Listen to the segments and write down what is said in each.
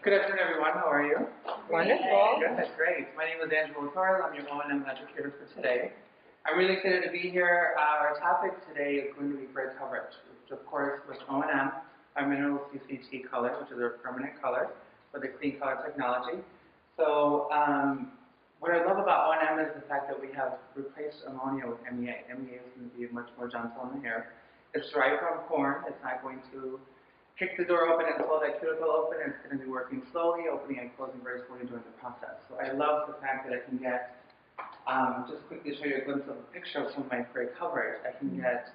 Good afternoon, everyone. How are you? Wonderful. Good, that's great. My name is Angelo O&M. I'm your O&M educator for today. I'm really excited to be here. Our topic today is going to be grade coverage, which of course with O&M, our mineral CCT color, which is our permanent color for the clean color technology. So what I love about O&M is the fact that we have replaced ammonia with MEA. MEA is going to be much more gentle on the hair. It's derived from corn. It's not going to kick the door open and pull that cuticle open. It's going to be working slowly, opening and closing very slowly during the process. So I love the fact that I can get, just quickly show you a glimpse of a picture of some of my gray coverage. I can get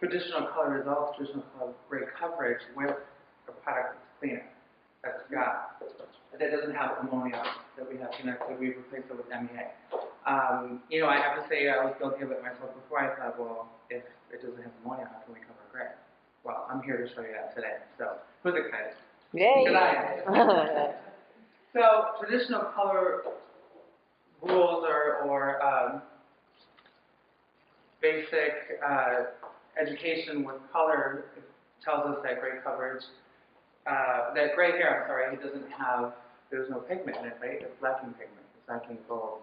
traditional color results, traditional color gray coverage with a product that's cleaner, that doesn't have ammonia that we have connected. We've replaced it with MEA. You know, I have to say I was guilty of it myself before. I thought, well, if it doesn't have ammonia, how can we cover gray? Well, I'm here to show you that today. So, who's excited? Yay! Because I am. So, traditional color rules or basic education with color tells us that gray coverage, that gray hair, I'm sorry, it doesn't have, there's no pigment in it, right? It's lacking pigment. It's lacking gold.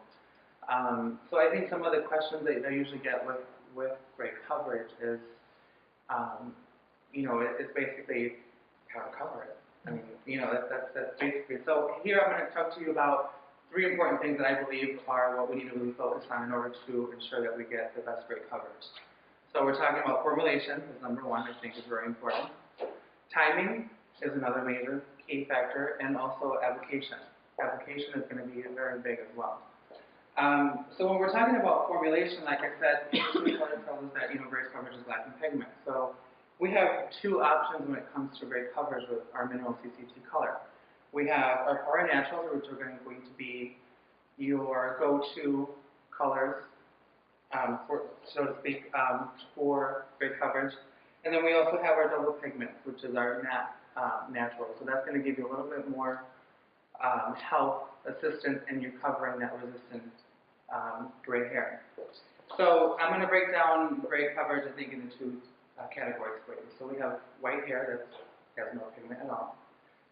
So I think some of the questions that I usually get with gray coverage is, you know, it's basically how to cover it. I mean, you know, that's basically. So here I'm going to talk to you about three important things that I believe are what we need to really focus on in order to ensure that we get the best gray coverage. So we're talking about formulation is number one, I think is very important. Timing is another major key factor, and also application. Application is going to be very big as well. So when we're talking about formulation, like I said, the color tells us that, you know, gray coverage is lacking pigment. So we have two options when it comes to gray coverage with our mineral CCT color. We have our Power Naturals, which are going to be your go-to colors, so to speak, for gray coverage. And then we also have our double pigments, which is our matte natural. So that's going to give you a little bit more help, assistance in you covering that resistant gray hair. So I'm going to break down gray coverage, I think, into two categories for you. So we have white hair that has no pigment at all.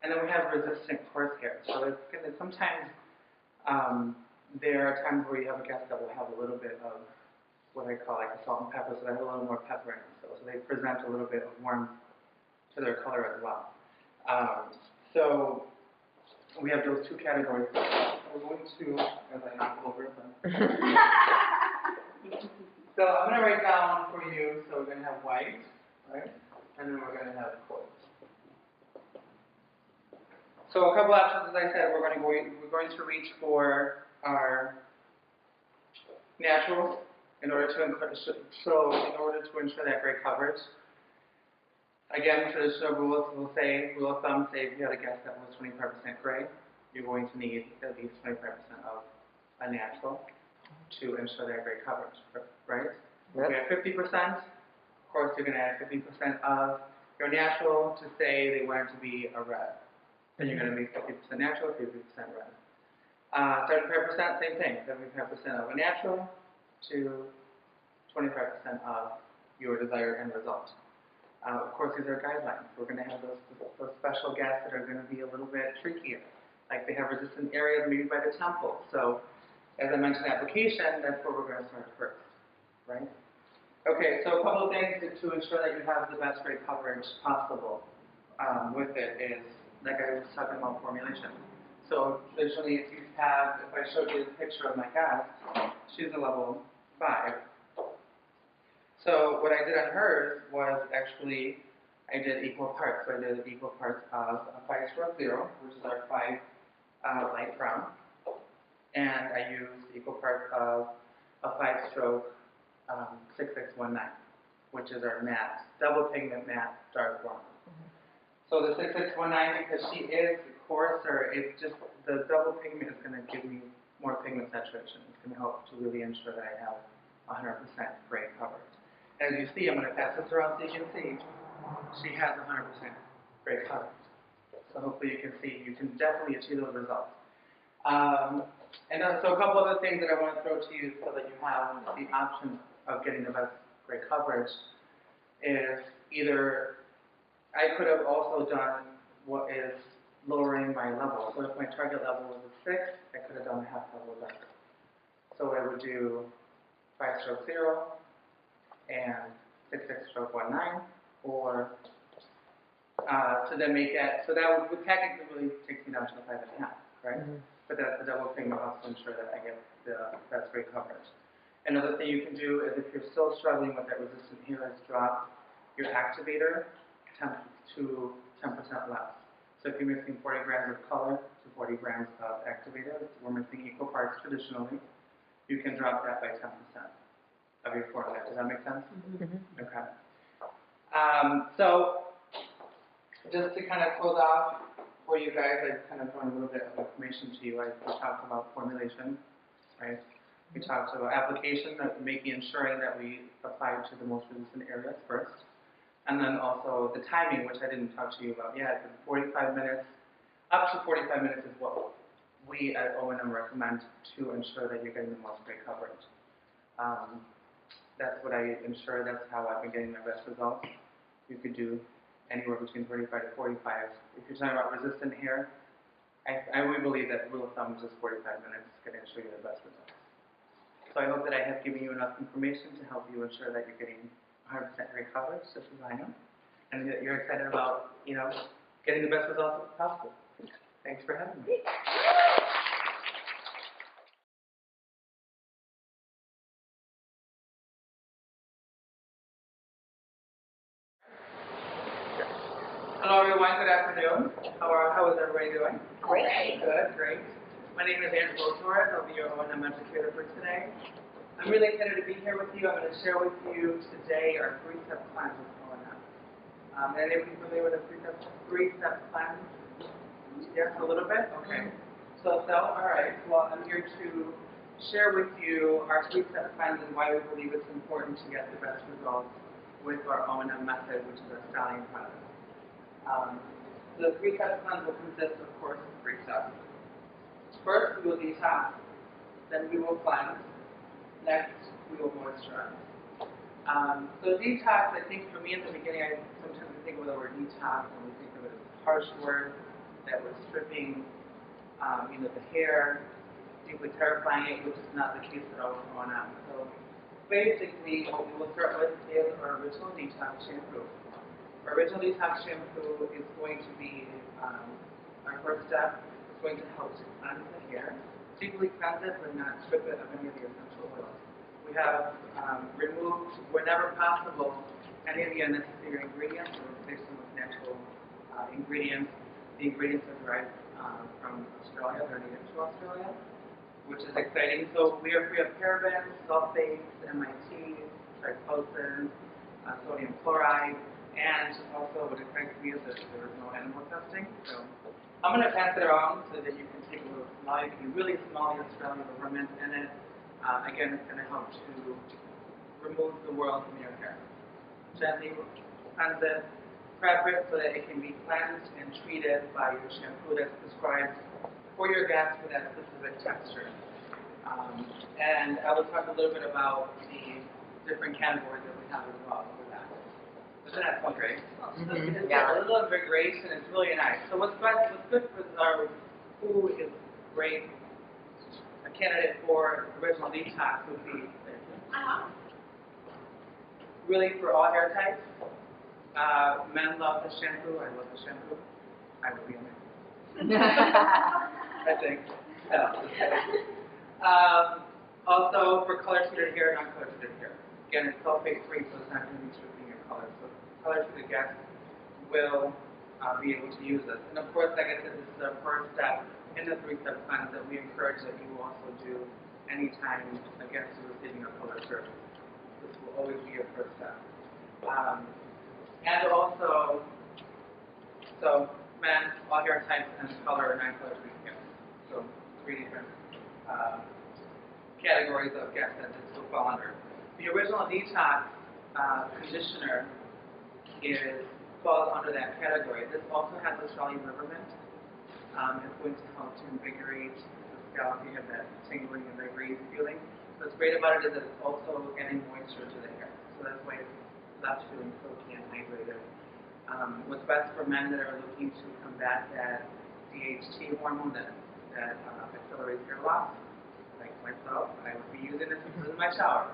And then we have resistant coarse hair. So it's going to, sometimes there are times where you have a guest that will have a little bit of what I call like a salt and pepper, so they have a little more pepper in them. So they present a little bit of warmth to their color as well. So we have those two categories. We're going to, as I knock over them. So I'm going to write down for you, so we're going to have white, right? And then we're going to have coarse. So a couple options, as I said, we're going to reach for our naturals in order to ensure that gray coverage. Again, traditional rules will say, rule of thumb, say if you had a guest that was 25% gray, you're going to need at least 25% of a natural to ensure that gray coverage, right? Yep. If you have 50%, of course you're going to add 50% of your natural to say they want it to be a red. Then you're going to be 50% natural, 50% red. 75%, same thing, 75% of a natural to 25% of your desired end result. Of course, these are guidelines. We're going to have those special guests that are going to be a little bit trickier, like they have resistant areas maybe by the temple. So, as I mentioned, application, that's where we're going to start first, right? Okay, so a couple of things to ensure that you have the best gray coverage possible with it is, like I was talking about, formulation. So traditionally, if I showed you the picture of my guest, she's a level 5. So what I did on hers was actually, I did equal parts. So I did equal parts of a 5-stroke 0, which is our 5 light brown, and I used equal parts of a 5-stroke 6619, which is our matte, double pigment matte dark brown. So the 6619, because she is coarser, it's just, the double pigment is going to give me more pigment saturation. It's going to help to really ensure that I have 100% gray coverage. As you see, I'm going to pass this around so you can see, she has 100% gray coverage. So hopefully you can see, you can definitely achieve those results. So a couple other things that I want to throw to you so that you have the option of getting the best gray coverage is either, I could have also done what is lowering my level. So if my target level was a 6, I could have done a half level better. So I would do 5-stroke 0 and 6-6-stroke 1-9, or to then make it, so that would technically really take me down to a 5.5, right? But that's the double thing that helps to ensure that I get the best grade coverage. Another thing you can do is if you're still struggling with that resistant hair is drop your activator to 10% less. So if you're mixing 40 grams of color to 40 grams of activator, we're mixing equal parts traditionally, you can drop that by 10% of your formula. Does that make sense? Okay. So just to kind of close off for you guys, I've kind of thrown a little bit of information to you. We talked about formulation, right? We talked about application, making ensuring that we apply it to the most resistant areas first. And then also the timing, which I didn't talk to you about yet, but 45 minutes, up to 45 minutes is what we at O&M recommend to ensure that you're getting the most great coverage. That's what I ensure, that's how I've been getting my best results. You could do anywhere between 35 to 45. If you're talking about resistant hair, I would believe that rule of thumb is just 45 minutes is going to ensure you the best results. So I hope that I have given you enough information to help you ensure that you're getting 100% great coverage, just as I am, and that you're excited about, getting the best results possible. Thanks for having me. Hello everyone, good afternoon. How is everybody doing? Great. Good, great. My name is Angelo O&M. I'll be your O&M educator for today. I'm really excited to be here with you. I'm going to share with you today our 3-step plan with O&M. Anybody familiar with a 3-step plan? Yes, a little bit? Okay. So, all right. Well, I'm here to share with you our 3-step plans and why we believe it's important to get the best results with our O&M method, which is our stallion process. The 3-step plan will consist, of course, of 3 steps. First, we will detox, then we will cleanse, next, we will moisturize. So detox, I think for me in the beginning, sometimes we think of the word detox and we think of it as a harsh word that was stripping, the hair, deeply terrifying it, which is not the case at all with O&M. So basically, what we will start with is our original detox shampoo. Our original detox shampoo is going to be our first step. It's going to help to cleanse the hair, deeply cleanse it, but not strip it of any of the essential oils. We have removed, whenever possible, any of the unnecessary ingredients, or replace them with natural ingredients. The ingredients are derived from Australia, they're native to Australia, which is exciting. So we are free of parabens, sulfates, MIT, triclosan, sodium chloride, and also what excites me is that there is no animal testing. So I'm going to pass it around so that you can take a little smell. You can really smell the Australian peppermint in it. Again, it's going to help to remove the oil from your hair. Gently cleanse it, prep it so that it can be cleansed and treated by your shampoo that's prescribed for your guests for that specific texture. And I will talk a little bit about the different categories that we have as well for that. Doesn't that sound great? Yeah, a little invigoration is really nice. So what's good for our food is great. A candidate for original detox would be really for all hair types. Men love the shampoo. I love the shampoo. I would be on it. I think. Also for color-treated hair, non-color-treated hair. Again, it's sulfate-free, so it's not going to be stripping your color. So color-treated guests will be able to use this. And of course, like I said, this is our first step in the 3-step plan that we encourage that you will also do anytime a guest is receiving a color service. This will always be your first step. And also, so men, all hair types, and color, and non-color treated hair. So 3 different categories of guests that this will fall under. The original detox conditioner falls under that category. This also has Australian peppermint. It's going to help to invigorate the scalp. You have that tingling, invigorating feeling. What's great about it is that it's also adding moisture to the hair. So that's why it's left feeling silky and hydrated. What's best for men that are looking to combat that DHT hormone that accelerates hair loss. Like myself, I would be using this in my shower.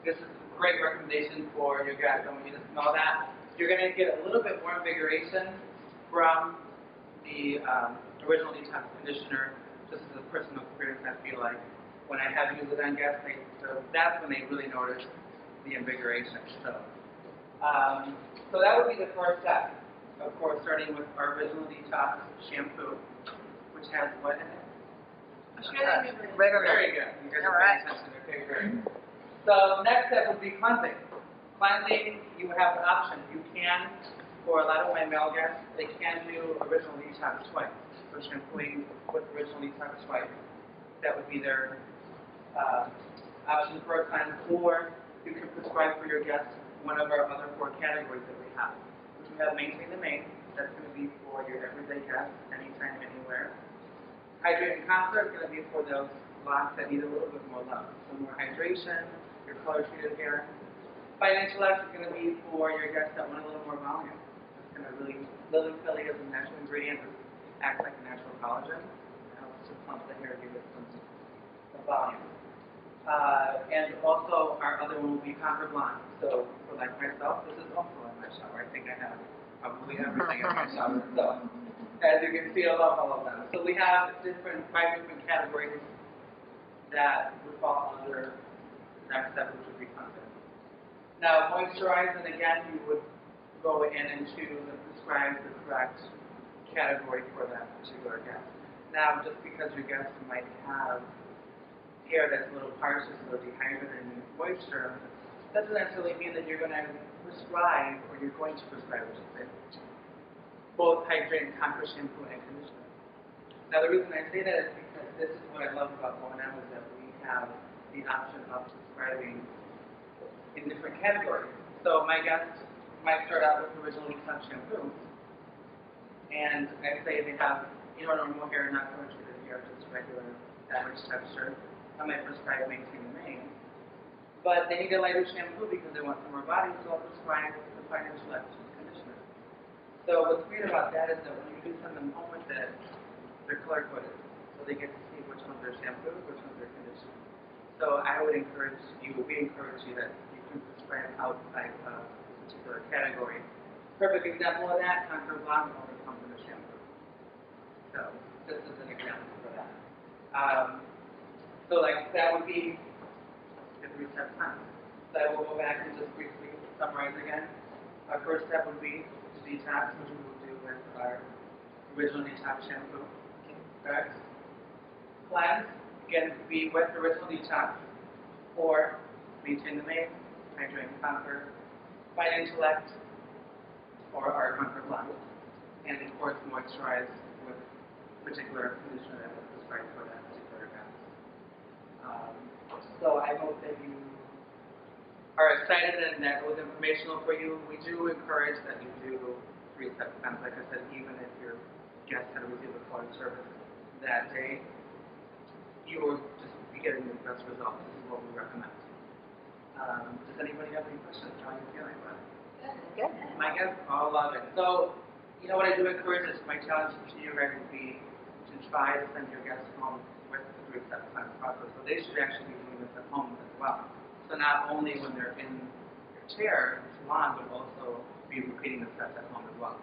This is a great recommendation for your guys. I want you to smell that. You're going to get a little bit more invigoration from the original detox conditioner. Just as a personal experience, I feel like when I have used it on guests, so that's when they really notice the invigoration. So that would be the first step. Of course, starting with our original detox shampoo, which has what in it? Very good. You guys are paying attention. Okay, great. So next step would be cleansing. Cleansing, you have an option. You can, for a lot of my male guests, they can do original detox twice. So shampooing with original detox twice. That would be their option for a cleanse. Or you can prescribe for your guests one of our other 4 categories that we have. Which we have Maintain the Main. That's going to be for your everyday guests, anytime, anywhere. Hydrate and Conquer is going to be for those locks that need a little bit more love. So more hydration, your color-treated hair. Financial X is going to be for your guests that want a little more volume. It's going to really, lily-pilly as a natural ingredient, acts like a natural collagen. It helps to pump the hair, give it some volume. And also, our other one will be Conquer Blonde. So, for like myself, this is also in my shower. I think I have probably everything in my shower. So, as you can see, I love all of them. So we have 5 different categories that would fall under the next step, which would be cleansing. Now, moisturizing, again, you would go in and choose and prescribe the correct category for that particular guest. Now, just because your guest might have hair that's a little parched, a little dehydrated, and needs moisture, doesn't necessarily mean that you're going to prescribe, or you're going to prescribe, I should say, both Hydrate and Conquer shampoo and conditioner. Now, the reason I say that is because this is what I love about O&M is that we have the option of prescribing in different categories. So my guests might start out with original detox shampoo, and I say they have normal hair, not color-treated hair, just regular average texture. I might prescribe Maintain the Main, but they need a lighter shampoo because they want some more body, so I'll prescribe the Financial X conditioner. So what's weird about that is that when you do send them home with it, they're color-coded. So they get to see which one's their shampoo, which one's their conditioner. So I would encourage you, we encourage you that you can prescribe outside of a particular category. Perfect example of that, Conquer Blonde only comes in a shampoo. So this is an example for that. So like that would be the 3-step plan. So I will go back and just briefly summarize again. Our first step would be detox, which we will do with our original detox shampoo. Correct? Cleanse, again, could be with original detox, or Maintain the Main, Hydrate and Conquer, Financial X, or our Conquer Blonde. And of course, moisturize with particular conditioner that is prescribed for that particular event. So I hope that you are excited and that was informational for you. We do encourage that you do 3-step cleanse. Like I said, even if your guest had received a calling service that day, you will just be getting the best results. This is what we recommend. Does anybody have any questions? How are you feeling about it? Good. My guests all love it. So, you know what I do encourage is my challenge to you guys would be to try to send your guests home with the 3-step cleanse process. So they should actually be doing this at home as well. So not only when they're in your chair, salon, but also be repeating the steps at home as well.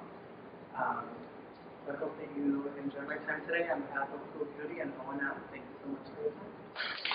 So I hope that you enjoy my time today on behalf of Cool Beauty and O&M. Thank you so much for your time.